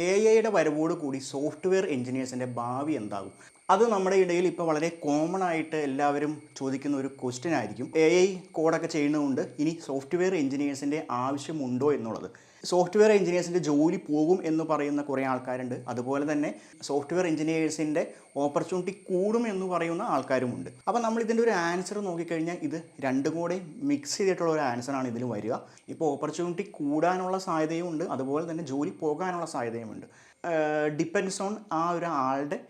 AI-യുടെ വരവോട് കൂടി സോഫ്റ്റ്വെയർ എഞ്ചിനീയേഴ്സിൻ്റെ ഭാവി എന്താകും? അത് നമ്മുടെ ഇടയിൽ ഇപ്പോൾ വളരെ കോമൺ ആയിട്ട് എല്ലാവരും ചോദിക്കുന്ന ഒരു ക്വസ്റ്റ്യൻ ആയിരിക്കും. AI കോഡൊക്കെ ചെയ്യുന്നതുകൊണ്ട് ഇനി സോഫ്റ്റ്വെയർ എഞ്ചിനീയേഴ്സിൻ്റെ ആവശ്യമുണ്ടോ എന്നുള്ളത്. സോഫ്റ്റ്വെയർ എഞ്ചിനീയേഴ്സിൻ്റെ ജോലി പോകും എന്ന് പറയുന്ന കുറേ ആൾക്കാരുണ്ട്. അതുപോലെ തന്നെ സോഫ്റ്റ്വെയർ എഞ്ചിനീയേഴ്സിൻ്റെ ഓപ്പർച്യൂണിറ്റി കൂടും എന്ന് പറയുന്ന ആൾക്കാരുമുണ്ട്. അപ്പോൾ നമ്മൾ ഇതിൻ്റെ ഒരു ആൻസർ നോക്കിക്കഴിഞ്ഞാൽ ഇത് രണ്ടും കൂടെ മിക്സ് ചെയ്തിട്ടുള്ള ഒരു ആൻസറാണ് ഇതിൽ വരിക. ഇപ്പോൾ ഓപ്പർച്യൂണിറ്റി കൂടാനുള്ള സാധ്യതയും ഉണ്ട്, അതുപോലെ തന്നെ ജോലി പോകാനുള്ള സാധ്യതയുമുണ്ട്. ഡിപ്പെൻഡ്സ് ഓൺ ആ ഒരു ആളുടെ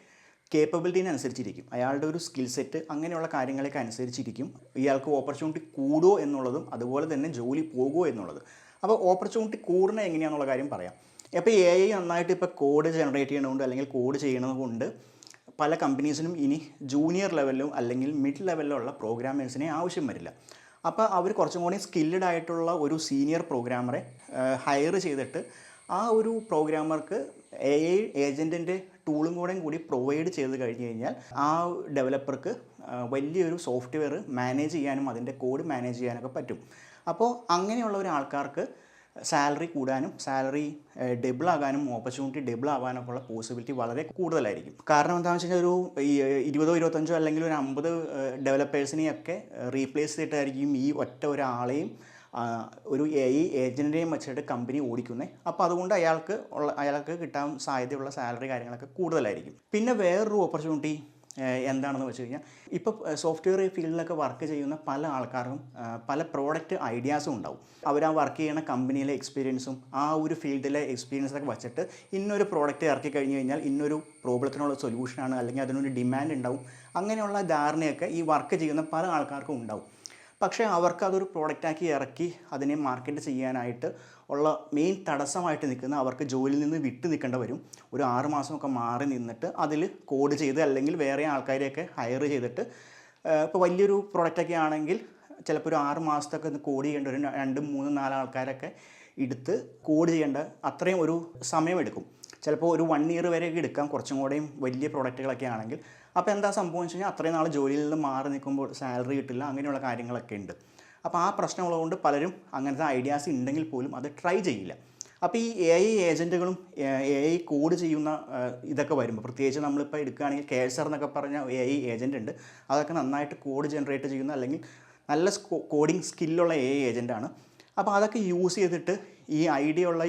കേപ്പബിലിറ്റീനനുസരിച്ചിരിക്കും, അയാളുടെ ഒരു സ്കിൽ സെറ്റ്, അങ്ങനെയുള്ള കാര്യങ്ങളൊക്കെ അനുസരിച്ചിരിക്കും ഇയാൾക്ക് ഓപ്പർച്യൂണിറ്റി കൂടുമോ എന്നുള്ളതും അതുപോലെ തന്നെ ജോലി പോകുമോ എന്നുള്ളത്. അപ്പോൾ ഓപ്പർച്യൂണിറ്റി കൂടുന്നത് എങ്ങനെയാണെന്നുള്ള കാര്യം പറയാം. അപ്പോൾ AI നന്നായിട്ട് ഇപ്പോൾ കോഡ് ജനറേറ്റ് ചെയ്യണതുകൊണ്ട് അല്ലെങ്കിൽ കോഡ് ചെയ്യണത് കൊണ്ട് പല കമ്പനീസിനും ഇനി ജൂനിയർ ലെവലിലും അല്ലെങ്കിൽ മിഡ് ലെവലിലുള്ള പ്രോഗ്രാമേഴ്സിനെ ആവശ്യം വരില്ല. അപ്പോൾ അവർ കുറച്ചും കൂടി സ്കില്ലഡ് ആയിട്ടുള്ള ഒരു സീനിയർ പ്രോഗ്രാമറെ ഹയർ ചെയ്തിട്ട് ആ ഒരു പ്രോഗ്രാമർക്ക് AI ഏജൻറ്റിൻ്റെ ടൂളും കൂടി പ്രൊവൈഡ് ചെയ്ത് കഴിഞ്ഞ് കഴിഞ്ഞാൽ ആ ഡെവലപ്പർക്ക് വലിയൊരു സോഫ്റ്റ്വെയർ മാനേജ് ചെയ്യാനും അതിൻ്റെ കോഡ് മാനേജ് ചെയ്യാനൊക്കെ പറ്റും. അപ്പോൾ അങ്ങനെയുള്ള ഒരാൾക്കാർക്ക് സാലറി കൂടാനും സാലറി ഡബിൾ ആകാനും ഓപ്പർച്യൂണിറ്റി ഡബിൾ ആകാനൊക്കെ ഉള്ള പോസിബിലിറ്റി വളരെ കൂടുതലായിരിക്കും. കാരണം എന്താണെന്ന് വെച്ച് കഴിഞ്ഞാൽ ഒരു 20-25 അല്ലെങ്കിൽ ഒരു 50 ഡെവലപ്പേഴ്സിനെയൊക്കെ റീപ്ലേസ് ചെയ്തിട്ടായിരിക്കും ഈ ഒറ്റ ഒരാളെയും ഒരു AI ഏജൻറ്റിനെയും വെച്ചിട്ട് കമ്പനി ഓടിക്കുന്നത്. അപ്പോൾ അതുകൊണ്ട് അയാൾക്ക് കിട്ടാൻ സാധ്യതയുള്ള സാലറി കാര്യങ്ങളൊക്കെ കൂടുതലായിരിക്കും. പിന്നെ വേറൊരു ഓപ്പർച്യൂണിറ്റി എന്താണെന്ന് വെച്ച് കഴിഞ്ഞാൽ ഇപ്പോൾ സോഫ്റ്റ്വെയർ ഫീൽഡിലൊക്കെ വർക്ക് ചെയ്യുന്ന പല ആൾക്കാർക്കും പല പ്രോഡക്റ്റ് ഐഡിയാസും ഉണ്ടാവും. അവർ ആ വർക്ക് ചെയ്യുന്ന കമ്പനിയിലെ എക്സ്പീരിയൻസും ആ ഒരു ഫീൽഡിലെ എക്സ്പീരിയൻസൊക്കെ വെച്ചിട്ട് ഇന്നൊരു പ്രോഡക്റ്റ് ഇറക്കി കഴിഞ്ഞ് കഴിഞ്ഞാൽ ഇന്നൊരു പ്രോബ്ലത്തിനുള്ള സൊല്യൂഷനാണ് അല്ലെങ്കിൽ അതിനൊരു ഡിമാൻഡ് ഉണ്ടാവും. അങ്ങനെയുള്ള ധാരണയൊക്കെ ഈ വർക്ക് ചെയ്യുന്ന പല ആൾക്കാർക്കും ഉണ്ടാവും. പക്ഷേ അവർക്ക് അതൊരു പ്രോഡക്റ്റാക്കി ഇറക്കി അതിനെ മാർക്കറ്റ് ചെയ്യാനായിട്ട് ഉള്ള മെയിൻ തടസ്സമായിട്ട് നിൽക്കുന്ന അവർക്ക് ജോലിയിൽ നിന്ന് വിട്ടു നിൽക്കേണ്ടി വരും. ഒരു 6 മാസമൊക്കെ മാറി നിന്നിട്ട് അതിൽ കോഡ് ചെയ്ത് അല്ലെങ്കിൽ വേറെ ആൾക്കാരെയൊക്കെ ഹയർ ചെയ്തിട്ട് ഇപ്പോൾ വലിയൊരു പ്രോഡക്റ്റൊക്കെ ആണെങ്കിൽ ചിലപ്പോൾ ഒരു 6 മാസത്തൊക്കെ കോഡ് ചെയ്യേണ്ട ഒരു 2, 3, 4 ആൾക്കാരൊക്കെ എടുത്ത് കോഡ് ചെയ്യേണ്ട അത്രയും ഒരു സമയമെടുക്കും. ചിലപ്പോൾ ഒരു 1 ഇയർ വരെയൊക്കെ എടുക്കാം കുറച്ചും കൂടെയും വലിയ പ്രോഡക്റ്റുകളൊക്കെ ആണെങ്കിൽ. അപ്പോൾ എന്താ സംഭവം വെച്ച് കഴിഞ്ഞാൽ അത്രയും നാൾ ജോലിയിൽ നിന്ന് മാറി നിൽക്കുമ്പോൾ സാലറി കിട്ടില്ല, അങ്ങനെയുള്ള കാര്യങ്ങളൊക്കെ ഉണ്ട്. അപ്പോൾ ആ പ്രശ്നമുള്ളതുകൊണ്ട് പലരും അങ്ങനത്തെ ഐഡിയാസ് ഉണ്ടെങ്കിൽ പോലും അത് ട്രൈ ചെയ്യില്ല. അപ്പോൾ ഈ AI ഏജൻറ്റുകളും AI കോഡ് ചെയ്യുന്ന ഇതൊക്കെ വരുമ്പോൾ, പ്രത്യേകിച്ച് നമ്മളിപ്പോൾ എടുക്കുകയാണെങ്കിൽ കേസർ എന്നൊക്കെ പറഞ്ഞ AI ഏജൻറ്റ് ഉണ്ട്. അതൊക്കെ നന്നായിട്ട് കോഡ് ജനറേറ്റ് ചെയ്യുന്ന അല്ലെങ്കിൽ നല്ല കോഡിങ് സ്കില്ലുള്ള AI ഏജൻറ്റാണ്. അപ്പോൾ അതൊക്കെ യൂസ് ചെയ്തിട്ട് ഈ ഐഡിയ ഉള്ള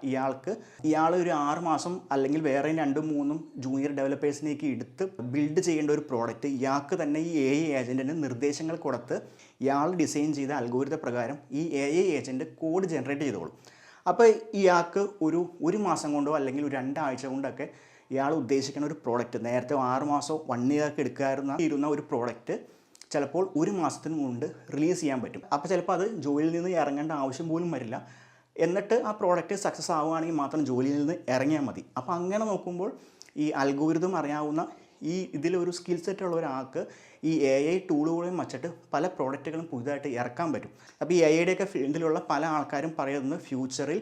ഇയാൾ ഒരു 6 മാസം അല്ലെങ്കിൽ വേറെ 2-3 ജൂനിയർ ഡെവലപ്പേഴ്സിനേക്ക് എടുത്ത് ബിൽഡ് ചെയ്യേണ്ട ഒരു പ്രോഡക്റ്റ് ഇയാൾക്ക് തന്നെ ഈ AI ഏജൻറ്റിന് നിർദ്ദേശങ്ങൾ കൊടുത്ത് ഇയാൾ ഡിസൈൻ ചെയ്ത അൽഗോരിതം പ്രകാരം ഈ AI ഏജൻറ്റ് കോഡ് ജനറേറ്റ് ചെയ്തോളും. അപ്പോൾ ഇയാൾക്ക് ഒരു മാസം കൊണ്ടോ അല്ലെങ്കിൽ ഒരു 2 ആഴ്ച കൊണ്ടൊക്കെ ഇയാൾ ഉദ്ദേശിക്കുന്ന ഒരു പ്രോഡക്റ്റ്, നേരത്തെ 6 മാസമോ 1 ഇയറൊക്കെ എടുക്കാറുന്ന ഒരു പ്രോഡക്റ്റ് ചിലപ്പോൾ 1 മാസത്തിന് കൊണ്ട് റിലീസ് ചെയ്യാൻ പറ്റും. അപ്പോൾ ചിലപ്പോൾ അത് ജോലിയിൽ നിന്ന് ഇറങ്ങേണ്ട ആവശ്യം പോലും വരില്ല. എന്നിട്ട് ആ പ്രോഡക്റ്റ് സക്സസ് ആവുകയാണെങ്കിൽ മാത്രം ജോലിയിൽ നിന്ന് ഇറങ്ങിയാൽ മതി. അപ്പോൾ അങ്ങനെ നോക്കുമ്പോൾ ഈ അൽഗോരിതം അറിയാവുന്ന ഇതിലൊരു സ്കിൽ സെറ്റുള്ള ഒരാൾക്ക് ഈ AI ടൂളുകളും വച്ചിട്ട് പല പ്രോഡക്റ്റുകളും പുതുതായിട്ട് ഇറക്കാൻ പറ്റും. അപ്പോൾ ഈ AIയുടെയൊക്കെ ഫീൽഡിലുള്ള പല ആൾക്കാരും പറയുന്നത് ഫ്യൂച്ചറിൽ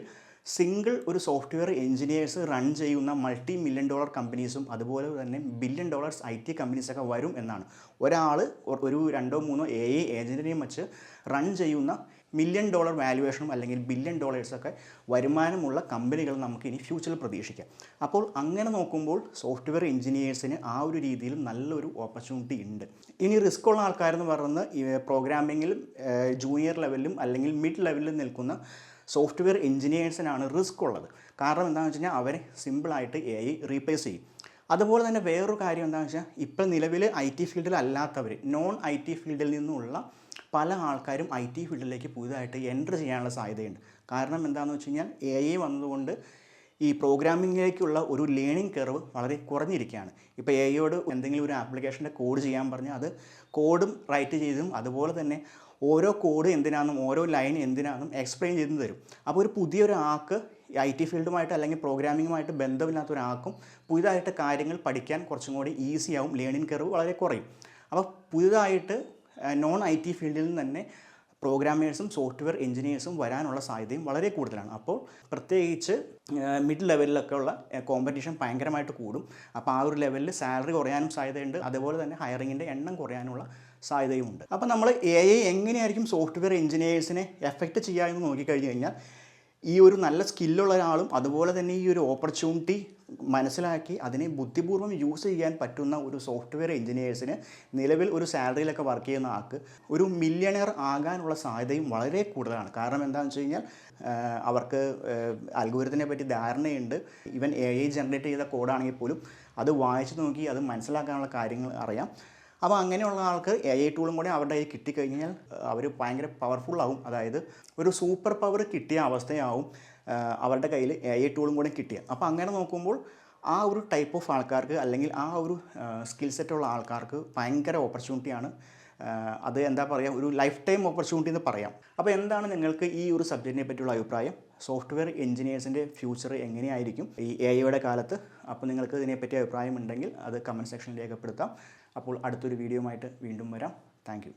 സിംഗിൾ ഒരു സോഫ്റ്റ്വെയർ എഞ്ചിനീയേഴ്സ് റൺ ചെയ്യുന്ന $multi-million കമ്പനീസും അതുപോലെ തന്നെ $1 billion IT കമ്പനീസൊക്കെ വരും എന്നാണ്. ഒരാൾ ഒരു 2-3 AI ഏജൻറ്റിനെയും വെച്ച് റൺ ചെയ്യുന്ന $1 million വാല്യുവേഷനും അല്ലെങ്കിൽ $1 billion ഒക്കെ വരുമാനമുള്ള കമ്പനികൾ നമുക്ക് ഇനി ഫ്യൂച്ചറിൽ പ്രതീക്ഷിക്കാം. അപ്പോൾ അങ്ങനെ നോക്കുമ്പോൾ സോഫ്റ്റ്വെയർ എഞ്ചിനീയേഴ്സിന് ആ ഒരു രീതിയിൽ നല്ലൊരു ഓപ്പർച്യൂണിറ്റി ഉണ്ട്. ഇനി റിസ്ക് ഉള്ള ആൾക്കാരെന്ന് പറയുന്നത് പ്രോഗ്രാമിങ്ങിലും ജൂനിയർ ലെവലിലും അല്ലെങ്കിൽ മിഡ് ലെവലിലും നിൽക്കുന്ന സോഫ്റ്റ്വെയർ എഞ്ചിനീയേഴ്സിനാണ് റിസ്ക് ഉള്ളത്. കാരണം എന്താണെന്ന് വെച്ച് കഴിഞ്ഞാൽ അവരെ സിമ്പിളായിട്ട് AI റീപ്ലേസ് ചെയ്യും. അതുപോലെ തന്നെ വേറൊരു കാര്യം എന്താണെന്ന് വെച്ചാൽ ഇപ്പോൾ നിലവിൽ IT ഫീൽഡിൽ അല്ലാത്തവർ, നോൺ IT ഫീൽഡിൽ നിന്നുള്ള പല ആൾക്കാരും IT ഫീൽഡിലേക്ക് പുതുതായിട്ട് എൻ്റർ ചെയ്യാനുള്ള സാധ്യതയുണ്ട്. കാരണം എന്താണെന്ന് വെച്ച് കഴിഞ്ഞാൽ AI വന്നതുകൊണ്ട് ഈ പ്രോഗ്രാമിങ്ങിലേക്കുള്ള ഒരു ലേണിംഗ് കർവ് വളരെ കുറഞ്ഞിരിക്കുകയാണ്. ഇപ്പോൾ AIയോട് എന്തെങ്കിലും ഒരു ആപ്ലിക്കേഷൻ്റെ കോഡ് ചെയ്യാൻ പറഞ്ഞാൽ അത് കോഡും റൈറ്റ് ചെയ്തും അതുപോലെ തന്നെ ഓരോ കോഡ് എന്തിനാണെന്നും ഓരോ ലൈൻ എന്തിനാണെന്നും എക്സ്പ്ലെയിൻ ചെയ്തു തരും. അപ്പോൾ ഒരു പുതിയൊരാൾക്ക് IT ഫീൽഡുമായിട്ട് അല്ലെങ്കിൽ പ്രോഗ്രാമിങ്ങുമായിട്ട് ബന്ധമില്ലാത്ത ഒരാൾക്കും പുതിയതായിട്ട് കാര്യങ്ങൾ പഠിക്കാൻ കുറച്ചും കൂടി ഈസിയാവും, ലേണിംഗ് കർവ് വളരെ കുറയും. അപ്പോൾ പുതിയതായിട്ട് നോൺ IT ഫീൽഡിൽ നിന്ന് തന്നെ പ്രോഗ്രാമേഴ്സും സോഫ്റ്റ്വെയർ എഞ്ചിനീയേഴ്സും വരാനുള്ള സാധ്യതയും വളരെ കൂടുതലാണ്. അപ്പോൾ പ്രത്യേകിച്ച് മിഡ് ലെവലിലൊക്കെ ഉള്ള കോമ്പറ്റീഷൻ ഭയങ്കരമായിട്ട് കൂടും. അപ്പോൾ ആ ഒരു ലെവലിൽ സാലറി കുറയാനും സാധ്യതയുണ്ട്, അതുപോലെ തന്നെ ഹയറിങ്ങിൻ്റെ എണ്ണം കുറയാനുള്ള സാധ്യതയുമുണ്ട്. അപ്പോൾ നമ്മൾ AI എങ്ങനെയായിരിക്കും സോഫ്റ്റ്വെയർ എഞ്ചിനീയേഴ്സിനെ എഫക്റ്റ് ചെയ്യുക എന്ന് നോക്കിക്കഴിഞ്ഞ് കഴിഞ്ഞാൽ ഈ ഒരു നല്ല സ്കില്ലുള്ള ഒരാളും അതുപോലെ തന്നെ ഈ ഒരു ഓപ്പർച്യൂണിറ്റി മനസ്സിലാക്കി അതിനെ ബുദ്ധിപൂർവ്വം യൂസ് ചെയ്യാൻ പറ്റുന്ന ഒരു സോഫ്റ്റ്വെയർ എഞ്ചിനീയേഴ്സിന് നിലവിൽ ഒരു സാലറിയിലൊക്കെ വർക്ക് ചെയ്യുന്ന ആൾക്ക് ഒരു മില്യണിയർ ആകാനുള്ള സാധ്യതയും വളരെ കൂടുതലാണ്. കാരണം എന്താണെന്ന് വെച്ച് കഴിഞ്ഞാൽ അവർക്ക് അൽഗോരിതത്തിനെ പറ്റി ധാരണയുണ്ട്. ഈവൻ AI ജനറേറ്റ് ചെയ്ത കോഡാണെങ്കിൽ പോലും അത് വായിച്ച് നോക്കി അത് മനസ്സിലാക്കാനുള്ള കാര്യങ്ങൾ അറിയാം. അപ്പോൾ അങ്ങനെയുള്ള ആൾക്ക് AI ടൂളും കൂടെ അവരുടെ കയ്യിൽ കിട്ടിക്കഴിഞ്ഞാൽ അവർ ഭയങ്കര പവർഫുള്ളാവും. അതായത് ഒരു സൂപ്പർ പവർ കിട്ടിയ അവസ്ഥയാവും അവരുടെ കയ്യിൽ AI ടൂളും കൂടെ കിട്ടിയ. അപ്പോൾ അങ്ങനെ നോക്കുമ്പോൾ ആ ഒരു ടൈപ്പ് ഓഫ് ആൾക്കാർക്ക് അല്ലെങ്കിൽ ആ ഒരു സ്കിൽ സെറ്റുള്ള ആൾക്കാർക്ക് ഭയങ്കര ഓപ്പർച്യൂണിറ്റിയാണ്. അത് എന്താ പറയുക, ഒരു ലൈഫ് ടൈം ഓപ്പർച്യൂണിറ്റി എന്ന് പറയാം. അപ്പോൾ എന്താണ് നിങ്ങൾക്ക് ഈ ഒരു സബ്ജക്റ്റിനെ പറ്റിയുള്ള അഭിപ്രായം? സോഫ്റ്റ്വെയർ എഞ്ചിനീയേഴ്സിൻ്റെ ഫ്യൂച്ചർ എങ്ങനെയായിരിക്കും ഈ AIയുടെ കാലത്ത്? അപ്പോൾ നിങ്ങൾക്ക് ഇതിനെപ്പറ്റി അഭിപ്രായമുണ്ടെങ്കിൽ അത് കമൻറ്റ് സെക്ഷനിൽ രേഖപ്പെടുത്താം. അപ്പോൾ അടുത്തൊരു വീഡിയോയുമായിട്ട് വീണ്ടും വരാം. താങ്ക്